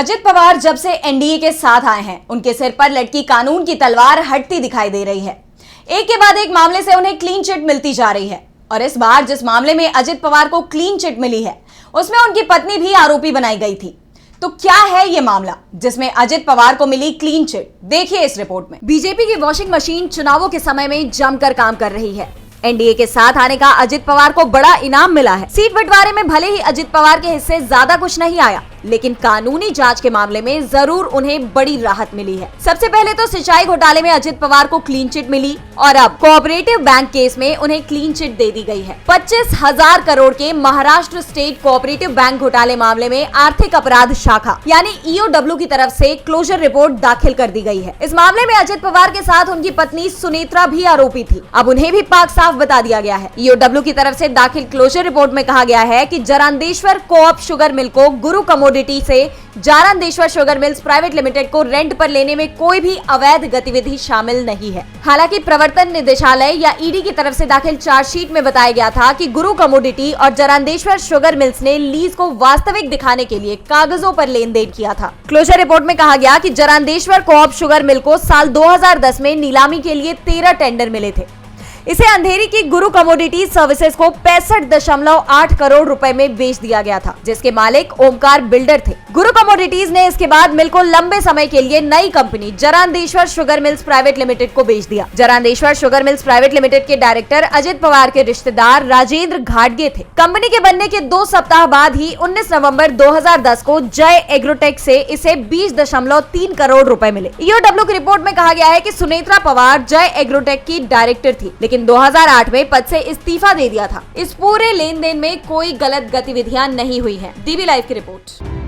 अजित पवार जब से एनडीए के साथ आए हैं, उनके सिर पर लटकी कानून की तलवार हटती दिखाई दे रही है। एक के बाद एक मामले से उन्हें क्लीन चिट मिलती जा रही है और इस बार जिस मामले में अजित पवार को क्लीन चिट मिली है, उसमें उनकी पत्नी भी आरोपी बनाई गई थी। तो क्या है ये मामला जिसमें अजित पवार को मिली क्लीन चिट? देखिए इस रिपोर्ट में। बीजेपी की वॉशिंग मशीन चुनावों के समय में जमकर काम कर रही है। एनडीए के साथ आने का अजित पवार को बड़ा इनाम मिला है। सीट बंटवारे में भले ही अजित पवार के हिस्से ज्यादा कुछ नहीं आया, लेकिन कानूनी जांच के मामले में जरूर उन्हें बड़ी राहत मिली है। सबसे पहले तो सिंचाई घोटाले में अजित पवार को क्लीन चिट मिली और अब कोऑपरेटिव बैंक केस में उन्हें क्लीन चिट दे दी गई है। 25,000 करोड़ के महाराष्ट्र स्टेट कोऑपरेटिव बैंक घोटाले मामले में आर्थिक अपराध शाखा यानी ईओडब्ल्यू की तरफ से क्लोजर रिपोर्ट दाखिल कर दी गई है। इस मामले में अजित पवार के साथ उनकी पत्नी सुनेत्रा भी आरोपी थी। अब उन्हें भी पाक साफ बता दिया गया है। ईओडब्ल्यू की तरफ से दाखिल क्लोजर रिपोर्ट में कहा गया है कि जरांदेश्वर कोऑप शुगर मिल को गुरु कमोडिटी से जारंदेश्वर शुगर मिल्स प्राइवेट लिमिटेड को रेंट पर लेने में कोई भी अवैध गतिविधि शामिल नहीं है। हालांकि प्रवर्तन निदेशालय या ईडी की तरफ से दाखिल चार्जशीट में बताया गया था कि गुरु कमोडिटी और जारंदेश्वर शुगर मिल्स ने लीज को वास्तविक दिखाने के लिए कागजों पर लेन देन किया था। क्लोजर रिपोर्ट में कहा गया कि जारंदेश्वर कोऑप शुगर मिल को साल 2010 में नीलामी के लिए 13 टेंडर मिले थे। इसे अंधेरी की गुरु कमोडिटीज सर्विसेज को 65.8 करोड़ रुपए में बेच दिया गया था, जिसके मालिक ओमकार बिल्डर थे। गुरु कमोडिटीज ने इसके बाद मिल को लंबे समय के लिए नई company Jarandeshwar sugar mills private limited को बेच दिया। Jarandeshwar sugar mills private limited के डायरेक्टर अजित पवार के रिश्तेदार राजेंद्र घाटगे थे। कंपनी के बनने के 2 सप्ताह बाद ही 19 नवंबर 2010 को जय एग्रोटेक से इसे 20.3 करोड़ रुपए मिले। ईओडब्ल्यू की रिपोर्ट में कहा गया है कि सुनेत्रा पवार जय एग्रोटेक की डायरेक्टर थी, लेकिन 2008 में पद से इस्तीफा दे दिया था। इस पूरे लेन देन में कोई गलत गतिविधियां नहीं हुई हैं। डीवी लाइव की रिपोर्ट।